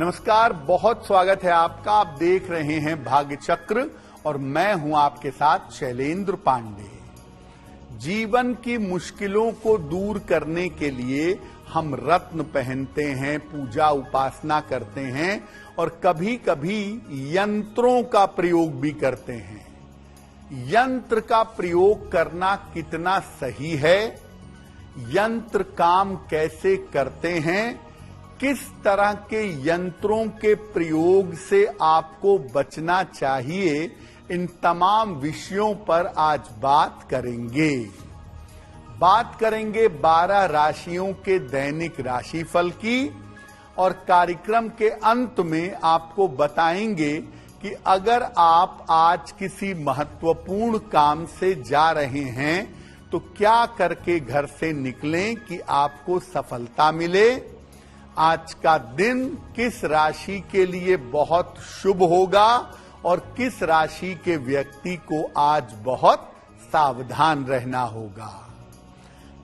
नमस्कार, बहुत स्वागत है आपका। आप देख रहे हैं भाग्य चक्र और मैं हूं आपके साथ शैलेंद्र पांडे। जीवन की मुश्किलों को दूर करने के लिए हम रत्न पहनते हैं, पूजा उपासना करते हैं और कभी कभी यंत्रों का प्रयोग भी करते हैं। यंत्र का प्रयोग करना कितना सही है, यंत्र काम कैसे करते हैं, किस तरह के यंत्रों के प्रयोग से आपको बचना चाहिए, इन तमाम विषयों पर आज बात करेंगे। बात करेंगे 12 राशियों के दैनिक राशिफल की और कार्यक्रम के अंत में आपको बताएंगे कि अगर आप आज किसी महत्वपूर्ण काम से जा रहे हैं तो क्या करके घर से निकलें कि आपको सफलता मिले। आज का दिन किस राशि के लिए बहुत शुभ होगा और किस राशि के व्यक्ति को आज बहुत सावधान रहना होगा।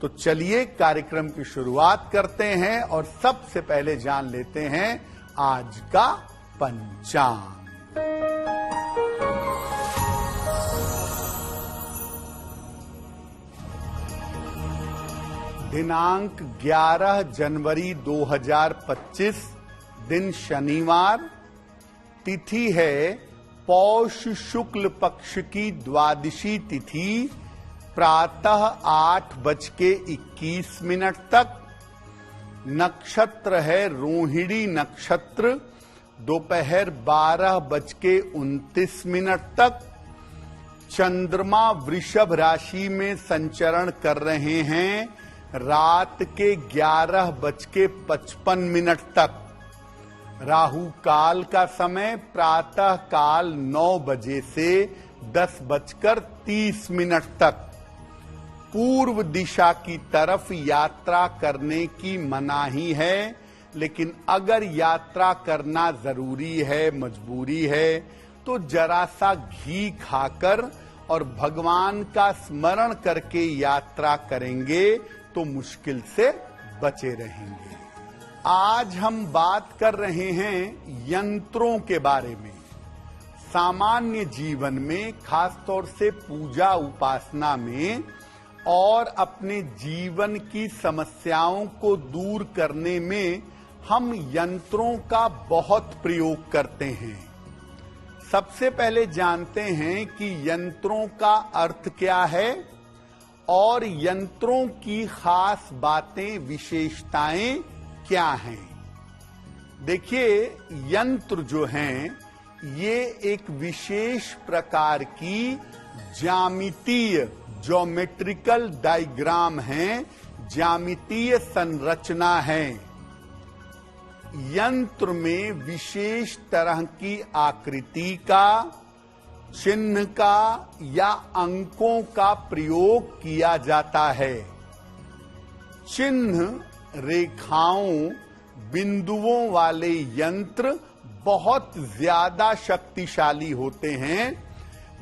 तो चलिए कार्यक्रम की शुरुआत करते हैं और सबसे पहले जान लेते हैं आज का पंचांग। दिनांक 11 जनवरी 2025, दिन शनिवार, तिथि है पौष शुक्ल पक्ष की द्वादशी तिथि, प्रातः 8:21 तक। नक्षत्र है रोहिणी नक्षत्र, दोपहर 12:29 तक। चंद्रमा वृषभ राशि में संचरण कर रहे हैं रात के 11:55 तक। राहु काल का समय प्रातः काल 9 बजे से 10:30 तक। पूर्व दिशा की तरफ यात्रा करने की मनाही है, लेकिन अगर यात्रा करना जरूरी है, मजबूरी है, तो जरा सा घी खाकर और भगवान का स्मरण करके यात्रा करेंगे तो मुश्किल से बचे रहेंगे। आज हम बात कर रहे हैं यंत्रों के बारे में। सामान्य जीवन में, खासतौर से पूजा उपासना में और अपने जीवन की समस्याओं को दूर करने में हम यंत्रों का बहुत प्रयोग करते हैं। सबसे पहले जानते हैं कि यंत्रों का अर्थ क्या है और यंत्रों की खास बातें, विशेषताएं क्या हैं। देखिए, यंत्र जो हैं ये एक विशेष प्रकार की ज्यामितीय, ज्योमेट्रिकल डायग्राम हैं, ज्यामितीय संरचना है। यंत्र में विशेष तरह की आकृति का, चिन्ह का या अंकों का प्रयोग किया जाता है। चिन्ह, रेखाओं, बिंदुओं वाले यंत्र बहुत ज्यादा शक्तिशाली होते हैं।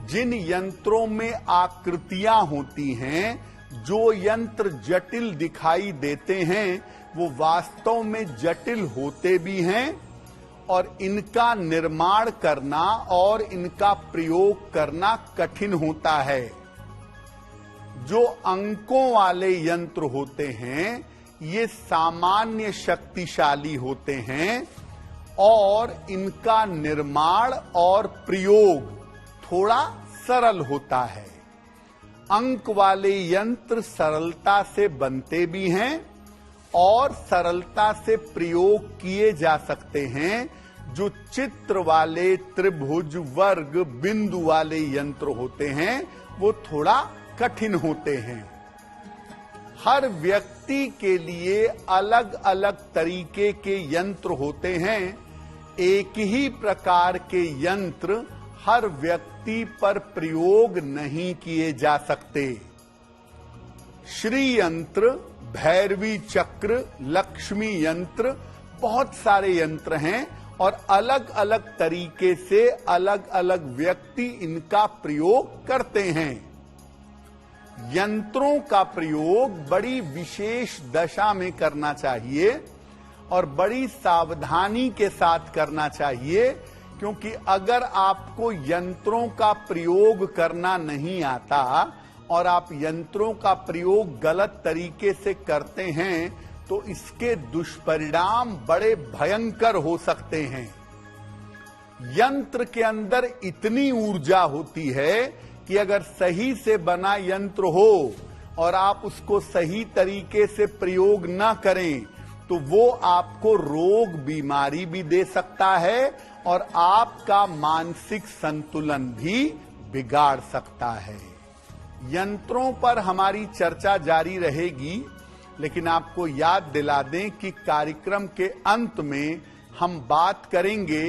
जिन यंत्रों में आकृतियां होती हैं, जो यंत्र जटिल दिखाई देते हैं, वो वास्तव में जटिल होते भी हैं और इनका निर्माण करना और इनका प्रयोग करना कठिन होता है। जो अंकों वाले यंत्र होते हैं ये सामान्य शक्तिशाली होते हैं और इनका निर्माण और प्रयोग थोड़ा सरल होता है। अंक वाले यंत्र सरलता से बनते भी हैं और सरलता से प्रयोग किए जा सकते हैं। जो चित्र वाले, त्रिभुज, वर्ग, बिंदु वाले यंत्र होते हैं वो थोड़ा कठिन होते हैं। हर व्यक्ति के लिए अलग अलग तरीके के यंत्र होते हैं। एक ही प्रकार के यंत्र हर व्यक्ति पर प्रयोग नहीं किए जा सकते। श्री यंत्र, भैरवी चक्र, लक्ष्मी यंत्र, बहुत सारे यंत्र हैं और अलग अलग तरीके से अलग अलग व्यक्ति इनका प्रयोग करते हैं। यंत्रों का प्रयोग बड़ी विशेष दशा में करना चाहिए और बड़ी सावधानी के साथ करना चाहिए, क्योंकि अगर आपको यंत्रों का प्रयोग करना नहीं आता और आप यंत्रों का प्रयोग गलत तरीके से करते हैं तो इसके दुष्परिणाम बड़े भयंकर हो सकते हैं। यंत्र के अंदर इतनी ऊर्जा होती है कि अगर सही से बना यंत्र हो और आप उसको सही तरीके से प्रयोग न करें तो वो आपको रोग बीमारी भी दे सकता है और आपका मानसिक संतुलन भी बिगाड़ सकता है। यंत्रों पर हमारी चर्चा जारी रहेगी, लेकिन आपको याद दिला दें कि कार्यक्रम के अंत में हम बात करेंगे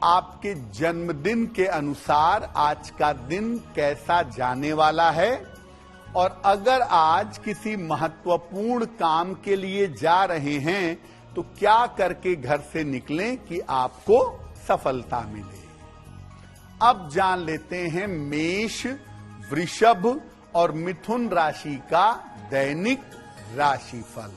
आपके जन्मदिन के अनुसार आज का दिन कैसा जाने वाला है, और अगर आज किसी महत्वपूर्ण काम के लिए जा रहे हैं तो क्या करके घर से निकलें कि आपको सफलता मिले। अब जान लेते हैं मेष, वृषभ और मिथुन राशि का दैनिक राशिफल।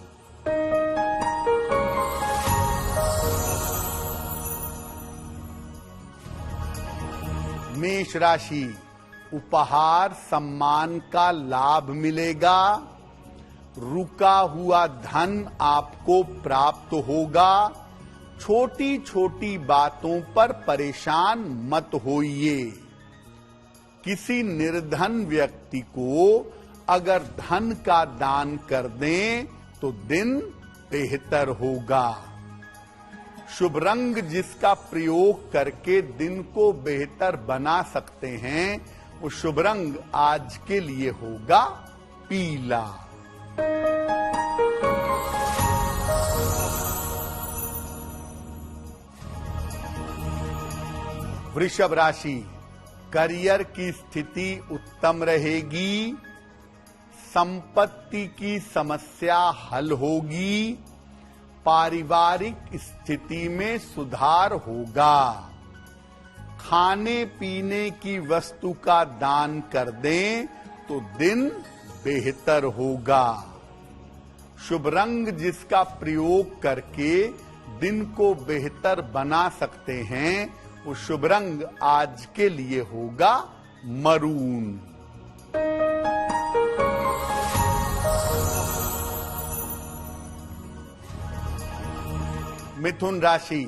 मेष राशि, उपहार सम्मान का लाभ मिलेगा। रुका हुआ धन आपको प्राप्त होगा। छोटी छोटी बातों पर परेशान मत होइए। किसी निर्धन व्यक्ति को अगर धन का दान कर दें तो दिन बेहतर होगा। शुभ रंग जिसका प्रयोग करके दिन को बेहतर बना सकते हैं वो शुभ रंग आज के लिए होगा पीला। वृषभ राशि, करियर की स्थिति उत्तम रहेगी। संपत्ति की समस्या हल होगी। पारिवारिक स्थिति में सुधार होगा। खाने पीने की वस्तु का दान कर दें तो दिन बेहतर होगा। शुभ रंग जिसका प्रयोग करके दिन को बेहतर बना सकते हैं वो शुभ रंग आज के लिए होगा मरून। मिथुन राशि,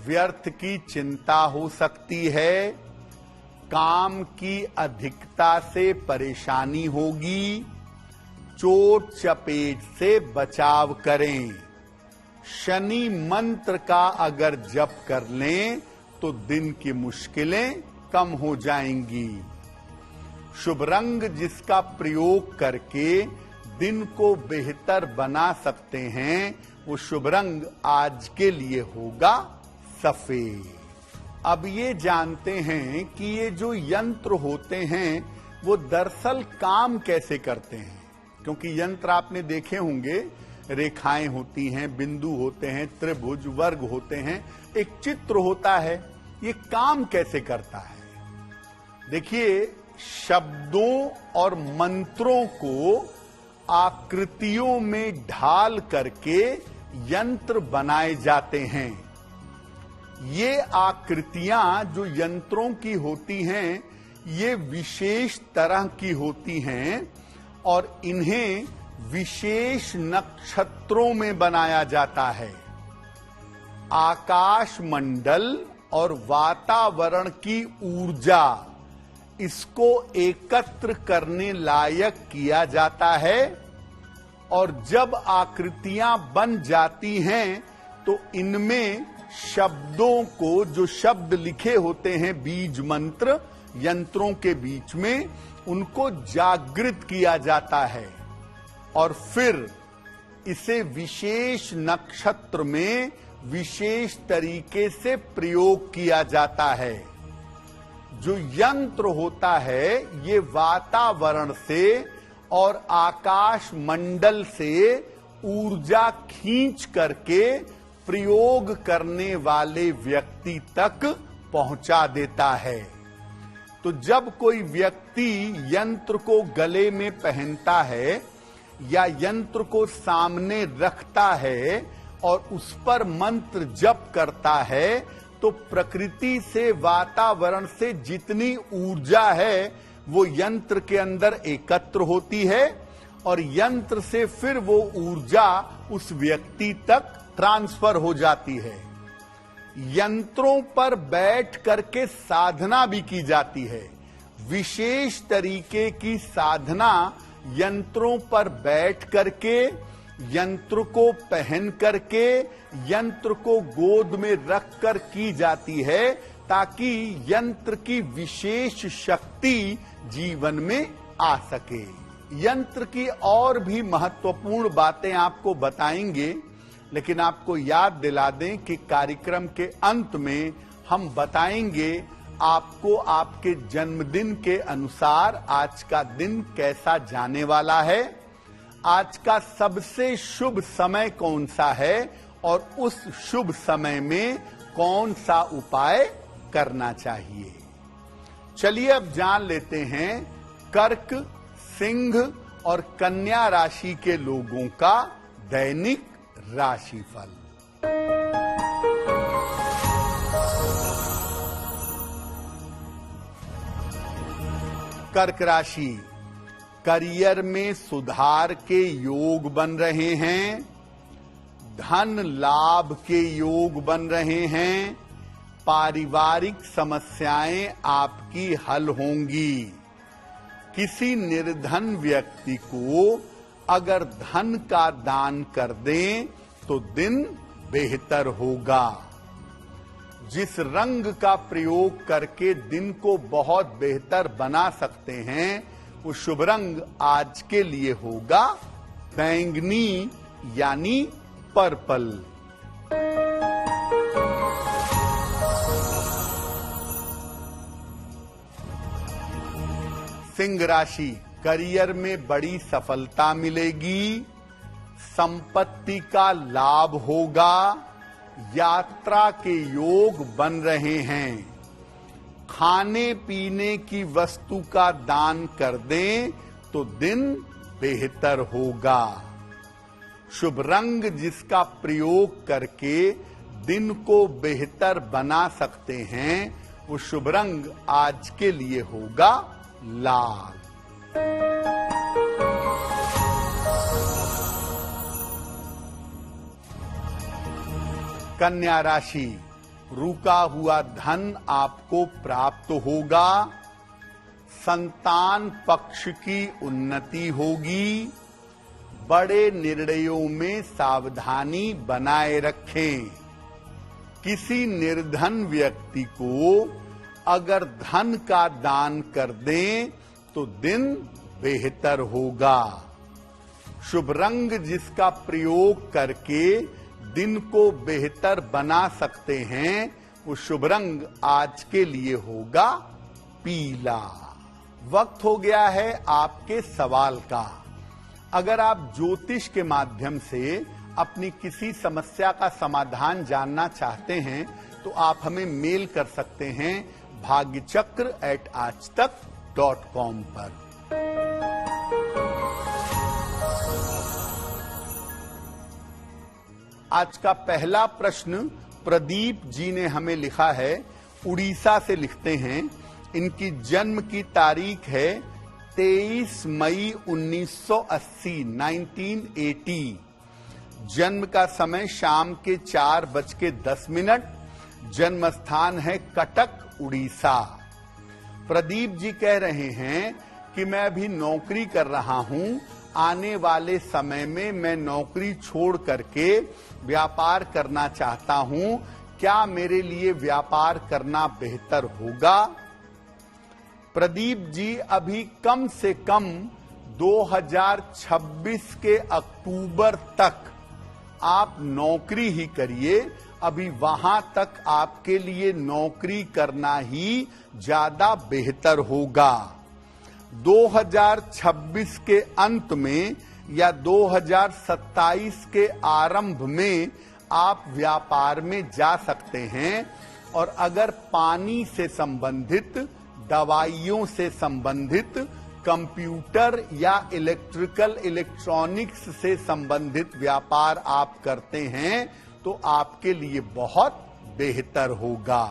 व्यर्थ की चिंता हो सकती है। काम की अधिकता से परेशानी होगी। चोट चपेट से बचाव करें। शनि मंत्र का अगर जप कर लें तो दिन की मुश्किलें कम हो जाएंगी। शुभ रंग जिसका प्रयोग करके दिन को बेहतर बना सकते हैं वो शुभ रंग आज के लिए होगा सफेद। अब ये जानते हैं कि ये जो यंत्र होते हैं वो दरअसल काम कैसे करते हैं, क्योंकि यंत्र आपने देखे होंगे, रेखाएं होती हैं, बिंदु होते हैं, त्रिभुज, वर्ग होते हैं, एक चित्र होता है। ये काम कैसे करता है? देखिए, शब्दों और मंत्रों को आकृतियों में ढाल करके यंत्र बनाए जाते हैं। ये आकृतियां जो यंत्रों की होती हैं ये विशेष तरह की होती हैं और इन्हें विशेष नक्षत्रों में बनाया जाता है। आकाश मंडल और वातावरण की ऊर्जा इसको एकत्र करने लायक किया जाता है, और जब आकृतियां बन जाती हैं तो इनमें शब्दों को, जो शब्द लिखे होते हैं बीज मंत्र यंत्रों के बीच में, उनको जागृत किया जाता है और फिर इसे विशेष नक्षत्र में विशेष तरीके से प्रयोग किया जाता है। जो यंत्र होता है ये वातावरण से और आकाश मंडल से ऊर्जा खींच करके प्रयोग करने वाले व्यक्ति तक पहुंचा देता है। तो जब कोई व्यक्ति यंत्र को गले में पहनता है या यंत्र को सामने रखता है और उस पर मंत्र जप करता है तो प्रकृति से, वातावरण से जितनी ऊर्जा है वो यंत्र के अंदर एकत्र होती है और यंत्र से फिर वो ऊर्जा उस व्यक्ति तक ट्रांसफर हो जाती है। यंत्रों पर बैठ करके साधना भी की जाती है। विशेष तरीके की साधना यंत्रों पर बैठ करके, यंत्र को पहन करके, यंत्र को गोद में रख कर की जाती है ताकि यंत्र की विशेष शक्ति जीवन में आ सके। यंत्र की और भी महत्वपूर्ण बातें आपको बताएंगे, लेकिन आपको याद दिला दें कि कार्यक्रम के अंत में हम बताएंगे आपको आपके जन्मदिन के अनुसार आज का दिन कैसा जाने वाला है, आज का सबसे शुभ समय कौन सा है और उस शुभ समय में कौन सा उपाय करना चाहिए। चलिए अब जान लेते हैं कर्क, सिंह और कन्या राशि के लोगों का दैनिक राशिफल। कर्क राशि, करियर में सुधार के योग बन रहे हैं, धन लाभ के योग बन रहे हैं, पारिवारिक समस्याएं आपकी हल होंगी। किसी निर्धन व्यक्ति को अगर धन का दान कर दें तो दिन बेहतर होगा। जिस रंग का प्रयोग करके दिन को बहुत बेहतर बना सकते हैं वो शुभ रंग आज के लिए होगा बैंगनी यानी पर्पल। सिंह राशि, करियर में बड़ी सफलता मिलेगी, संपत्ति का लाभ होगा, यात्रा के योग बन रहे हैं। खाने पीने की वस्तु का दान कर दें तो दिन बेहतर होगा। शुभ रंग जिसका प्रयोग करके दिन को बेहतर बना सकते हैं वो शुभ रंग आज के लिए होगा लाल। कन्या राशि, रुका हुआ धन आपको प्राप्त होगा, संतान पक्ष की उन्नति होगी, बड़े निर्णयों में सावधानी बनाए रखें। किसी निर्धन व्यक्ति को अगर धन का दान कर दें तो दिन बेहतर होगा। शुभ रंग जिसका प्रयोग करके दिन को बेहतर बना सकते हैं वो शुभ रंग आज के लिए होगा पीला। वक्त हो गया है आपके सवाल का। अगर आप ज्योतिष के माध्यम से अपनी किसी समस्या का समाधान जानना चाहते हैं तो आप हमें मेल कर सकते हैं bhagyachakra@aajtak.com पर। आज का पहला प्रश्न प्रदीप जी ने हमें लिखा है, उड़ीसा से लिखते हैं। इनकी जन्म की तारीख है 23 मई 1980 1980। जन्म का समय शाम के 4:10। जन्म स्थान है कटक, उड़ीसा। प्रदीप जी कह रहे हैं कि मैं अभी नौकरी कर रहा हूं, आने वाले समय में मैं नौकरी छोड़ करके व्यापार करना चाहता हूं। क्या मेरे लिए व्यापार करना बेहतर होगा? प्रदीप जी अभी कम से कम 2026 के अक्टूबर तक आप नौकरी ही करिए। अभी वहां तक आपके लिए नौकरी करना ही ज्यादा बेहतर होगा। 2026 के अंत में या 2027 के आरंभ में आप व्यापार में जा सकते हैं। और अगर पानी से संबंधित, दवाइयों से संबंधित कंप्यूटर या इलेक्ट्रॉनिक्स से संबंधित व्यापार आप करते हैं तो आपके लिए बहुत बेहतर होगा।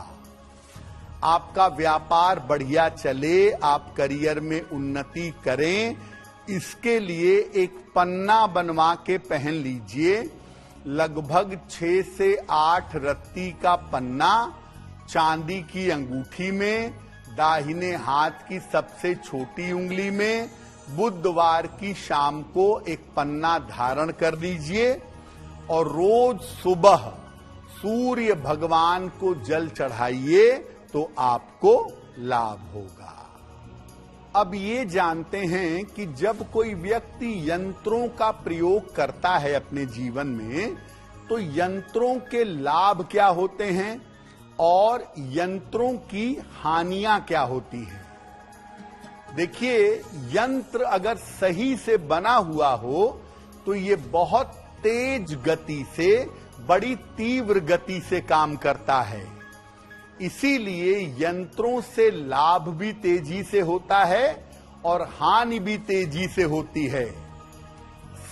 आपका व्यापार बढ़िया चले, आप करियर में उन्नति करें, इसके लिए एक पन्ना बनवा के पहन लीजिए। लगभग 6 से 8 रत्ती का पन्ना चांदी की अंगूठी में, दाहिने हाथ की सबसे छोटी उंगली में, बुधवार की शाम को एक पन्ना धारण कर लीजिए और रोज सुबह सूर्य भगवान को जल चढ़ाइए तो आपको लाभ होगा। अब ये जानते हैं कि जब कोई व्यक्ति यंत्रों का प्रयोग करता है अपने जीवन में तो यंत्रों के लाभ क्या होते हैं और यंत्रों की हानियां क्या होती हैं। देखिए, यंत्र अगर सही से बना हुआ हो तो ये बहुत तेज गति से, बड़ी तीव्र गति से काम करता है। इसीलिए यंत्रों से लाभ भी तेजी से होता है और हानि भी तेजी से होती है।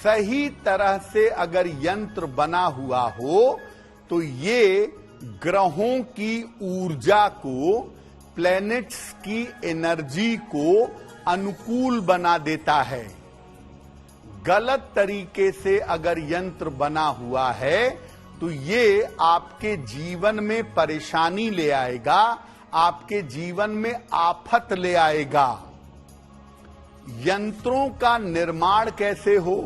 सही तरह से अगर यंत्र बना हुआ हो तो ये ग्रहों की ऊर्जा को, प्लैनेट्स की एनर्जी को अनुकूल बना देता है। गलत तरीके से अगर यंत्र बना हुआ है तो ये आपके जीवन में परेशानी ले आएगा, आपके जीवन में आफत ले आएगा। यंत्रों का निर्माण कैसे हो,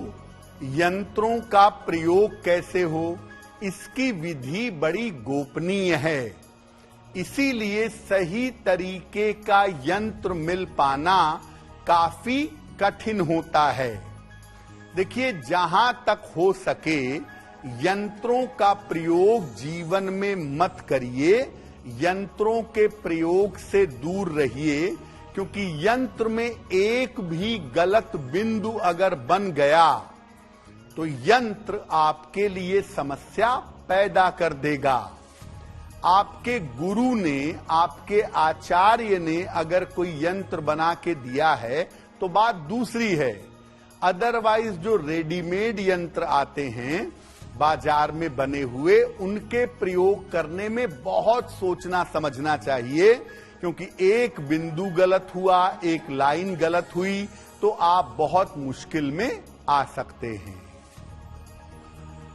यंत्रों का प्रयोग कैसे हो, इसकी विधि बड़ी गोपनीय है। इसीलिए सही तरीके का यंत्र मिल पाना काफी कठिन होता है। देखिए, जहां तक हो सके यंत्रों का प्रयोग जीवन में मत करिए, यंत्रों के प्रयोग से दूर रहिए, क्योंकि यंत्र में एक भी गलत बिंदु अगर बन गया तो यंत्र आपके लिए समस्या पैदा कर देगा। आपके गुरु ने, आपके आचार्य ने अगर कोई यंत्र बना के दिया है तो बात दूसरी है। अदरवाइज जो रेडीमेड यंत्र आते हैं बाजार में बने हुए, उनके प्रयोग करने में बहुत सोचना समझना चाहिए, क्योंकि एक बिंदु गलत हुआ, एक लाइन गलत हुई तो आप बहुत मुश्किल में आ सकते हैं।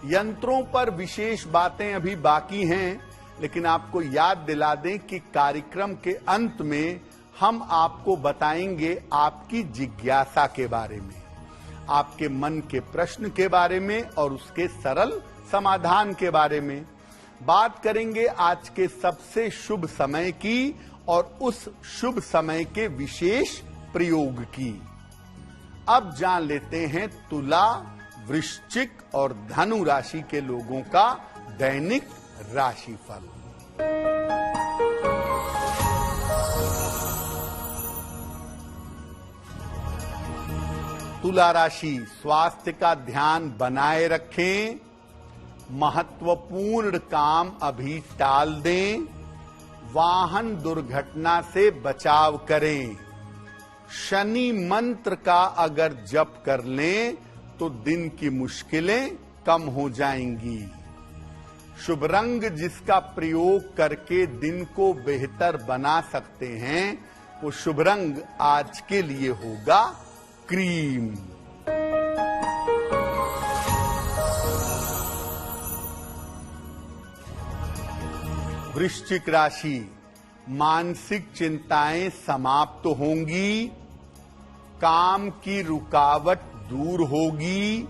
यंत्रों पर विशेष बातें अभी बाकी हैं, लेकिन आपको याद दिला दें कि कार्यक्रम के अंत में हम आपको बताएंगे आपकी जिज्ञासा के बारे में, आपके मन के प्रश्न के बारे में और उसके सरल समाधान के बारे में। बात करेंगे आज के सबसे शुभ समय की और उस शुभ समय के विशेष प्रयोग की। अब जान लेते हैं तुला, वृश्चिक और धनु राशि के लोगों का दैनिक राशिफल। तुला राशि, स्वास्थ्य का ध्यान बनाए रखें, महत्वपूर्ण काम अभी टाल दें, वाहन दुर्घटना से बचाव करें। शनि मंत्र का अगर जप कर लें तो दिन की मुश्किलें कम हो जाएंगी। शुभ रंग जिसका प्रयोग करके दिन को बेहतर बना सकते हैं वो शुभ रंग आज के लिए होगा क्रीम। वृश्चिक राशि, मानसिक चिंताएं समाप्त होंगी, काम की रुकावट दूर होगी,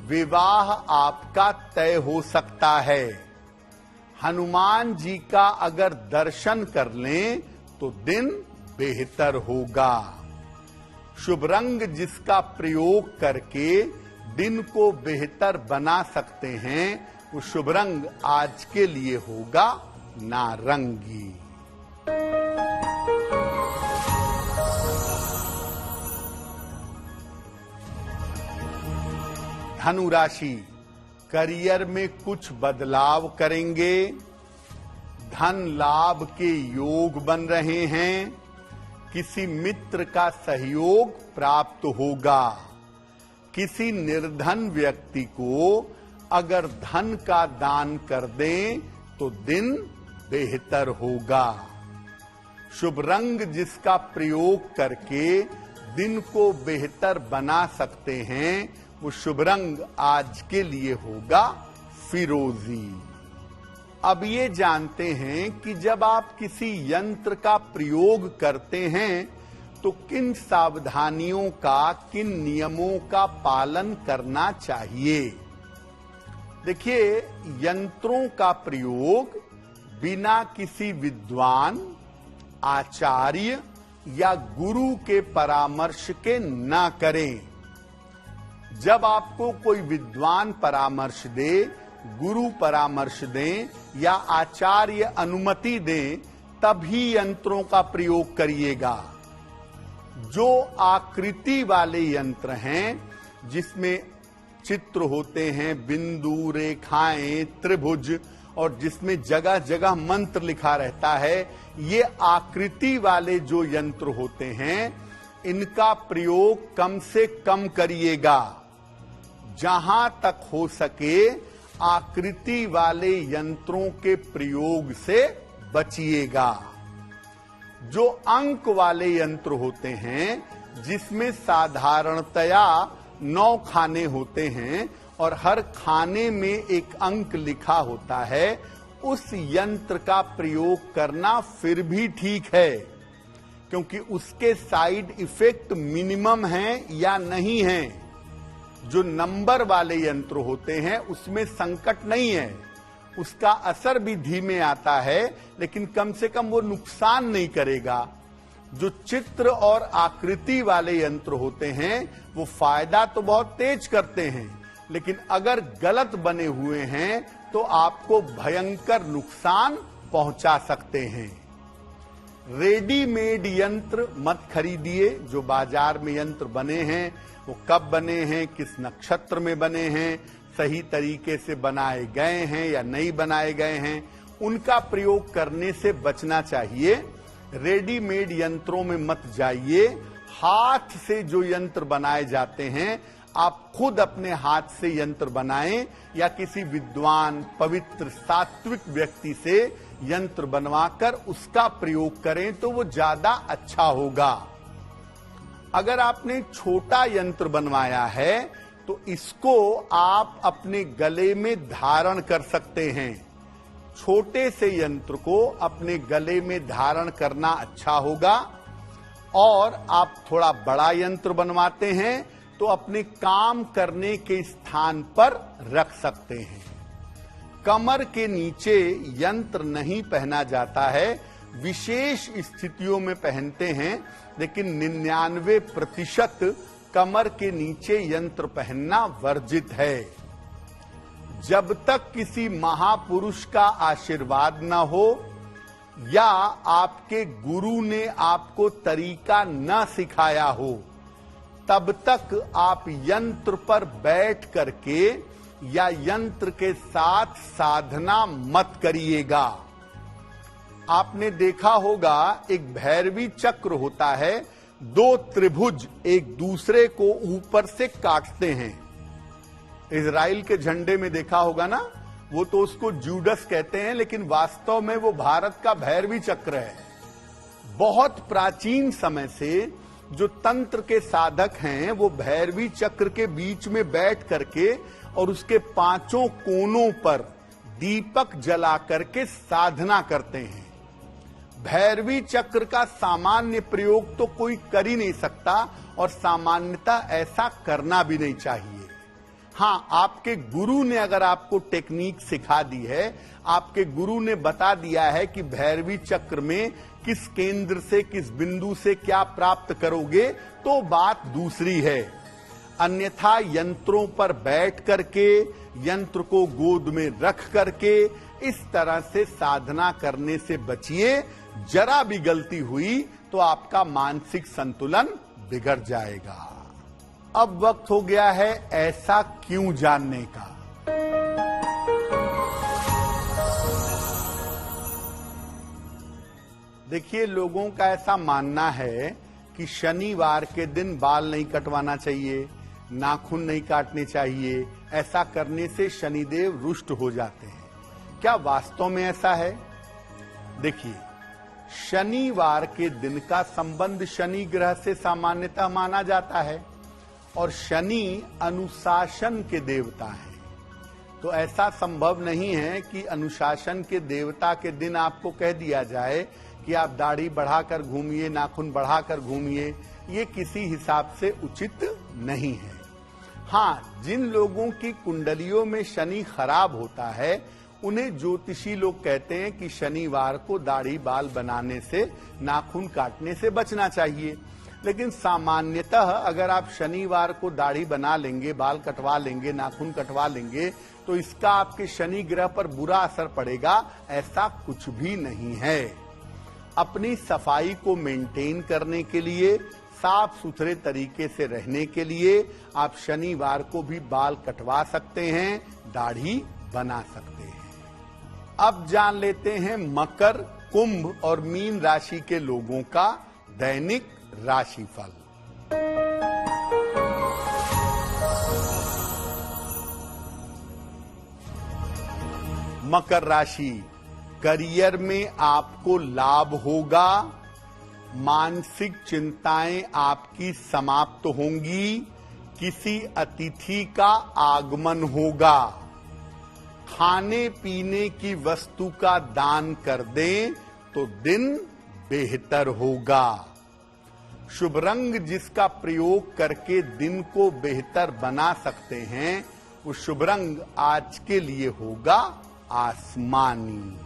विवाह आपका तय हो सकता है। हनुमान जी का अगर दर्शन कर लें तो दिन बेहतर होगा। शुभ रंग जिसका प्रयोग करके दिन को बेहतर बना सकते हैं वो शुभ रंग आज के लिए होगा नारंगी। धनु राशि, करियर में कुछ बदलाव करेंगे, धन लाभ के योग बन रहे हैं, किसी मित्र का सहयोग प्राप्त होगा। किसी निर्धन व्यक्ति को अगर धन का दान कर दें तो दिन बेहतर होगा। शुभ रंग जिसका प्रयोग करके दिन को बेहतर बना सकते हैं, वो शुभ रंग आज के लिए होगा फिरोजी। अब ये जानते हैं कि जब आप किसी यंत्र का प्रयोग करते हैं तो किन सावधानियों का, किन नियमों का पालन करना चाहिए। देखिए, यंत्रों का प्रयोग बिना किसी विद्वान, आचार्य या गुरु के परामर्श के न करें। जब आपको कोई विद्वान परामर्श दे, गुरु परामर्श दें या आचार्य अनुमति दें, तभी यंत्रों का प्रयोग करिएगा। जो आकृति वाले यंत्र हैं, जिसमें चित्र होते हैं, बिंदु, रेखाएं, त्रिभुज, और जिसमें जगह जगह मंत्र लिखा रहता है, ये आकृति वाले जो यंत्र होते हैं, इनका प्रयोग कम से कम करिएगा। जहां तक हो सके आकृति वाले यंत्रों के प्रयोग से बचिएगा। जो अंक वाले यंत्र होते हैं, जिसमें साधारणतया 9 खाने होते हैं और हर खाने में एक अंक लिखा होता है, उस यंत्र का प्रयोग करना फिर भी ठीक है, क्योंकि उसके साइड इफेक्ट मिनिमम हैं या नहीं हैं। जो नंबर वाले यंत्र होते हैं उसमें संकट नहीं है, उसका असर भी धीमे आता है, लेकिन कम से कम वो नुकसान नहीं करेगा। जो चित्र और आकृति वाले यंत्र होते हैं वो फायदा तो बहुत तेज करते हैं, लेकिन अगर गलत बने हुए हैं तो आपको भयंकर नुकसान पहुंचा सकते हैं। रेडीमेड यंत्र मत खरीदिए। जो बाजार में यंत्र बने हैं वो कब बने हैं, किस नक्षत्र में बने हैं, सही तरीके से बनाए गए हैं या नहीं बनाए गए हैं, उनका प्रयोग करने से बचना चाहिए। रेडीमेड यंत्रों में मत जाइए। हाथ से जो यंत्र बनाए जाते हैं, आप खुद अपने हाथ से यंत्र बनाएं या किसी विद्वान, पवित्र, सात्विक व्यक्ति से यंत्र बनवाकर उसका प्रयोग करें तो वो ज्यादा अच्छा होगा। अगर आपने छोटा यंत्र बनवाया है तो इसको आप अपने गले में धारण कर सकते हैं। छोटे से यंत्र को अपने गले में धारण करना अच्छा होगा। और आप थोड़ा बड़ा यंत्र बनवाते हैं तो अपने काम करने के स्थान पर रख सकते हैं। कमर के नीचे यंत्र नहीं पहना जाता है, विशेष स्थितियों में पहनते हैं, लेकिन 99% कमर के नीचे यंत्र पहनना वर्जित है। जब तक किसी महापुरुष का आशीर्वाद न हो या आपके गुरु ने आपको तरीका न सिखाया हो, तब तक आप यंत्र पर बैठ करके या यंत्र के साथ साधना मत करिएगा। आपने देखा होगा एक भैरवी चक्र होता है, 2 त्रिभुज एक दूसरे को ऊपर से काटते हैं। इजराइल के झंडे में देखा होगा ना, वो तो उसको जूडस कहते हैं, लेकिन वास्तव में वो भारत का भैरवी चक्र है। बहुत प्राचीन समय से जो तंत्र के साधक हैं वो भैरवी चक्र के बीच में बैठ करके और उसके 5 कोनों पर दीपक जला करके साधना करते हैं। भैरवी चक्र का सामान्य प्रयोग तो कोई कर ही नहीं सकता और सामान्यतः ऐसा करना भी नहीं चाहिए। हाँ, आपके गुरु ने अगर आपको टेक्निक सिखा दी है, आपके गुरु ने बता दिया है कि भैरवी चक्र में किस केंद्र से, किस बिंदु से क्या प्राप्त करोगे, तो बात दूसरी है। अन्यथा यंत्रों पर बैठ करके, यंत्र को गोद में रख करके इस तरह से साधना करने से बचिए। जरा भी गलती हुई तो आपका मानसिक संतुलन बिगड़ जाएगा। अब वक्त हो गया है ऐसा क्यों जानने का। देखिए, लोगों का ऐसा मानना है कि शनिवार के दिन बाल नहीं कटवाना चाहिए, नाखून नहीं काटने चाहिए, ऐसा करने से शनिदेव रुष्ट हो जाते हैं। क्या वास्तव में ऐसा है? देखिए, शनिवार के दिन का संबंध शनि ग्रह से सामान्यतः माना जाता है और शनि अनुशासन के देवता हैं। तो ऐसा संभव नहीं है कि अनुशासन के देवता के दिन आपको कह दिया जाए कि आप दाढ़ी बढ़ाकर घूमिए, नाखून बढ़ाकर घूमिए। ये किसी हिसाब से उचित नहीं है। हाँ, जिन लोगों की कुंडलियों में शनि खराब होता है, उन्हें ज्योतिषी लोग कहते हैं कि शनिवार को दाढ़ी बाल बनाने से, नाखून काटने से बचना चाहिए। लेकिन सामान्यतः अगर आप शनिवार को दाढ़ी बना लेंगे, बाल कटवा लेंगे, नाखून कटवा लेंगे, तो इसका आपके शनि ग्रह पर बुरा असर पड़ेगा, ऐसा कुछ भी नहीं है। अपनी सफाई को मेंटेन करने के लिए, साफ सुथरे तरीके से रहने के लिए आप शनिवार को भी बाल कटवा सकते हैं, दाढ़ी बना सकते हैं। अब जान लेते हैं मकर, कुंभ और मीन राशि के लोगों का दैनिक राशिफल। मकर राशि, करियर में आपको लाभ होगा, मानसिक चिंताएं आपकी समाप्त होंगी, किसी अतिथि का आगमन होगा। खाने पीने की वस्तु का दान कर दें तो दिन बेहतर होगा। शुभ रंग जिसका प्रयोग करके दिन को बेहतर बना सकते हैं, वो शुभ रंग आज के लिए होगा आसमानी।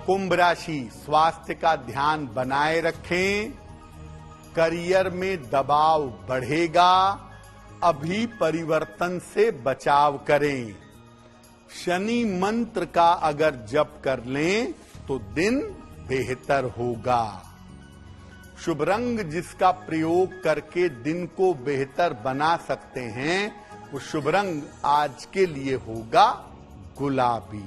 कुंभ राशि, स्वास्थ्य का ध्यान बनाए रखें, करियर में दबाव बढ़ेगा, अभी परिवर्तन से बचाव करें। शनि मंत्र का अगर जप कर लें तो दिन बेहतर होगा। शुभ रंग जिसका प्रयोग करके दिन को बेहतर बना सकते हैं, वो शुभ रंग आज के लिए होगा गुलाबी।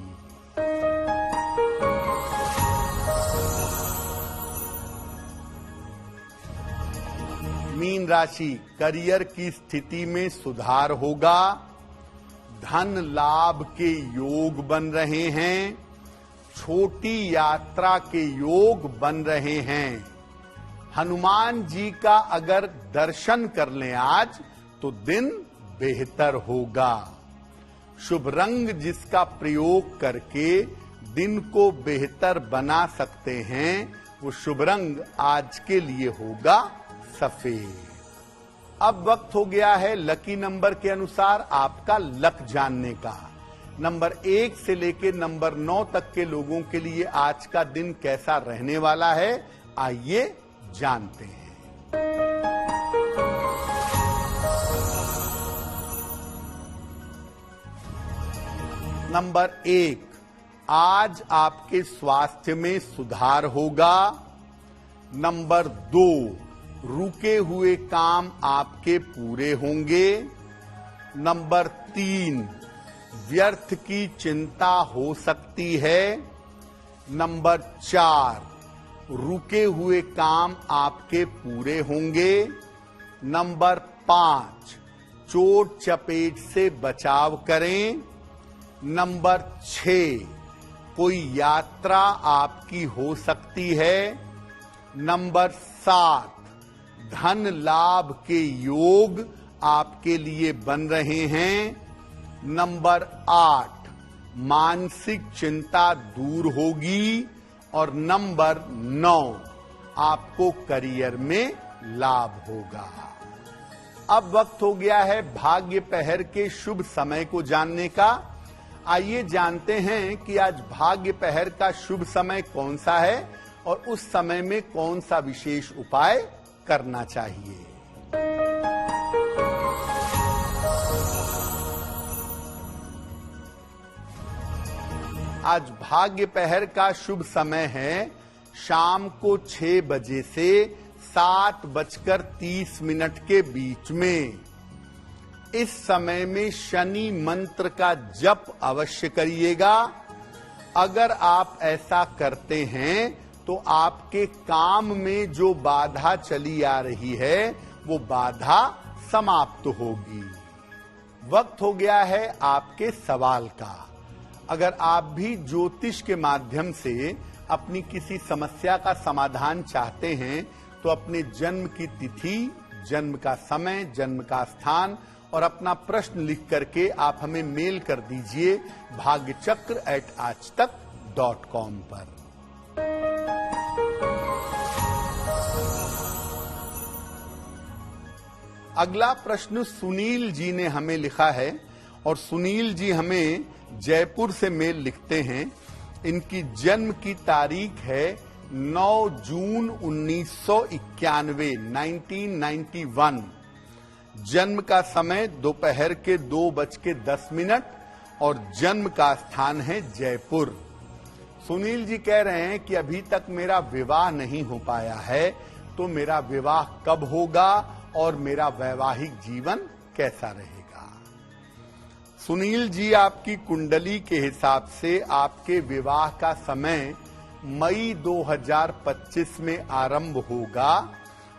मीन राशि, करियर की स्थिति में सुधार होगा, धन लाभ के योग बन रहे हैं, छोटी यात्रा के योग बन रहे हैं। हनुमान जी का अगर दर्शन कर लें आज तो दिन बेहतर होगा। शुभ रंग जिसका प्रयोग करके दिन को बेहतर बना सकते हैं, वो शुभ रंग आज के लिए होगा सफेद। अब वक्त हो गया है लकी नंबर के अनुसार आपका लक जानने का। नंबर 1 से लेकर नंबर 9 तक के लोगों के लिए आज का दिन कैसा रहने वाला है, आइए जानते हैं। नंबर 1, आज आपके स्वास्थ्य में सुधार होगा। नंबर 2, रुके हुए काम आपके पूरे होंगे। नंबर 3, व्यर्थ की चिंता हो सकती है। नंबर 4, रुके हुए काम आपके पूरे होंगे। नंबर 5, चोट चपेट से बचाव करें। नंबर 6, कोई यात्रा आपकी हो सकती है। नंबर 7, धन लाभ के योग आपके लिए बन रहे हैं। नंबर 8, मानसिक चिंता दूर होगी। और नंबर 9, आपको करियर में लाभ होगा। अब वक्त हो गया है भाग्य पहर के शुभ समय को जानने का। आइए जानते हैं कि आज भाग्य पहर का शुभ समय कौन सा है और उस समय में कौन सा विशेष उपाय करना चाहिए। आज भाग्य पहर का शुभ समय है शाम को 6 बजे से 7:30 के बीच में। इस समय में शनि मंत्र का जप अवश्य करिएगा। अगर आप ऐसा करते हैं तो आपके काम में जो बाधा चली आ रही है वो बाधा समाप्त होगी। वक्त हो गया है आपके सवाल का। अगर आप भी ज्योतिष के माध्यम से अपनी किसी समस्या का समाधान चाहते हैं तो अपने जन्म की तिथि, जन्म का समय, जन्म का स्थान और अपना प्रश्न लिख करके आप हमें मेल कर दीजिए bhagyachakra@aajtak.com पर। अगला प्रश्न सुनील जी ने हमें लिखा है और सुनील जी हमें जयपुर से मेल लिखते हैं। इनकी जन्म की तारीख है 9 जून 1991, 1991। जन्म का समय दोपहर के 2:10 और जन्म का स्थान है जयपुर। सुनील जी कह रहे हैं कि अभी तक मेरा विवाह नहीं हो पाया है, तो मेरा विवाह कब होगा और मेरा वैवाहिक जीवन कैसा रहेगा। सुनील जी, आपकी कुंडली के हिसाब से आपके विवाह का समय मई 2025 में आरंभ होगा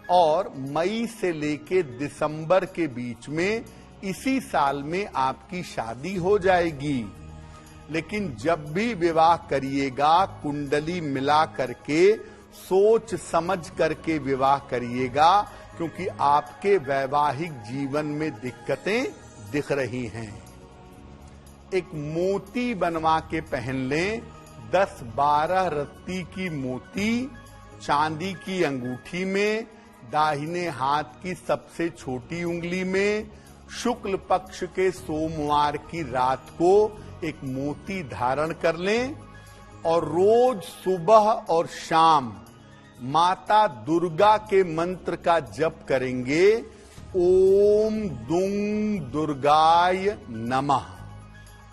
और मई से लेके दिसंबर के बीच में इसी साल में आपकी शादी हो जाएगी। लेकिन जब भी विवाह करिएगा कुंडली मिला करके सोच समझ करके विवाह करिएगा, क्योंकि आपके वैवाहिक जीवन में दिक्कतें दिख रही हैं। एक मोती बनवा के पहन लें, 10-12 रत्ती की मोती चांदी की अंगूठी में, दाहिने हाथ की सबसे छोटी उंगली में, शुक्ल पक्ष के सोमवार की रात को एक मोती धारण कर लें और रोज सुबह और शाम माता दुर्गा के मंत्र का जप करेंगे, ओम दुंग दुर्गाय नमः।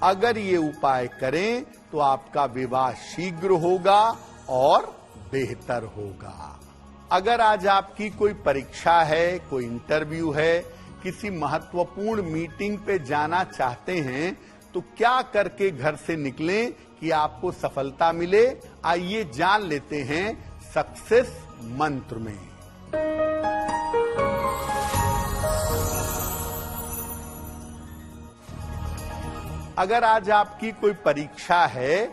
अगर ये उपाय करें तो आपका विवाह शीघ्र होगा और बेहतर होगा। अगर आज आपकी कोई परीक्षा है, कोई इंटरव्यू है, किसी महत्वपूर्ण मीटिंग पे जाना चाहते हैं, तो क्या करके घर से निकलें कि आपको सफलता मिले? आइए जान लेते हैं सक्सेस मंत्र में। अगर आज आपकी कोई परीक्षा है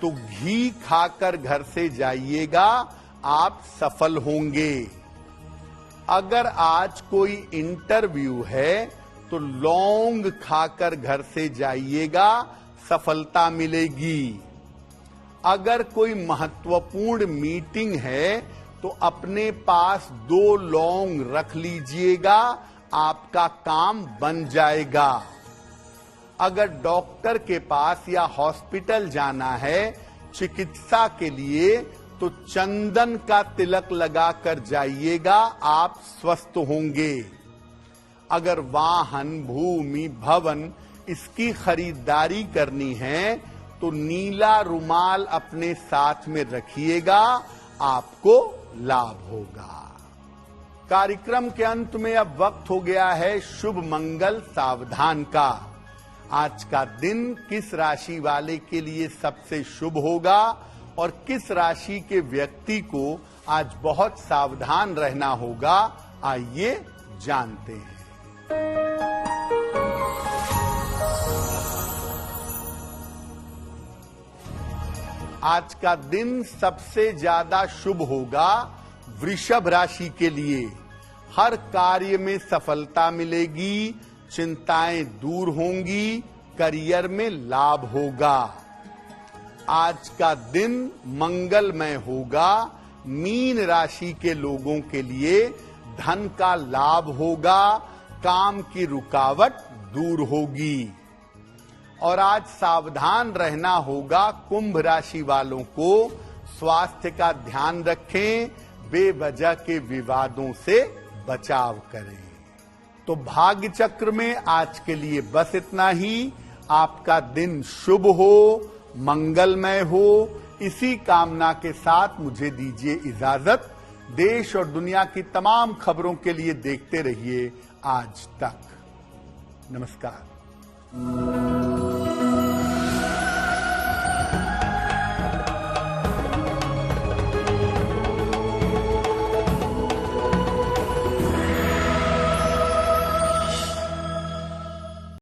तो घी खाकर घर से जाइएगा, आप सफल होंगे। अगर आज कोई इंटरव्यू है तो लौंग खाकर घर से जाइएगा, सफलता मिलेगी। अगर कोई महत्वपूर्ण मीटिंग है तो अपने पास 2 लौंग रख लीजिएगा, आपका काम बन जाएगा। अगर डॉक्टर के पास या हॉस्पिटल जाना है चिकित्सा के लिए तो चंदन का तिलक लगाकर जाइएगा, आप स्वस्थ होंगे। अगर वाहन, भूमि, भवन इसकी खरीदारी करनी है तो नीला रुमाल अपने साथ में रखिएगा, आपको लाभ होगा। कार्यक्रम के अंत में अब वक्त हो गया है शुभ मंगल सावधान का। आज का दिन किस राशि वाले के लिए सबसे शुभ होगा और किस राशि के व्यक्ति को आज बहुत सावधान रहना होगा, आइए जानते हैं। आज का दिन सबसे ज्यादा शुभ होगा वृषभ राशि के लिए। हर कार्य में सफलता मिलेगी, चिंताएं दूर होंगी, करियर में लाभ होगा। आज का दिन मंगलमय होगा। मीन राशि के लोगों के लिए धन का लाभ होगा, काम की रुकावट दूर होगी। और आज सावधान रहना होगा कुंभ राशि वालों को। स्वास्थ्य का ध्यान रखें, बेवजह के विवादों से बचाव करें। तो भाग्य चक्र में आज के लिए बस इतना ही। आपका दिन शुभ हो, मंगलमय हो, इसी कामना के साथ मुझे दीजिए इजाजत। देश और दुनिया की तमाम खबरों के लिए देखते रहिए आज तक। नमस्कार।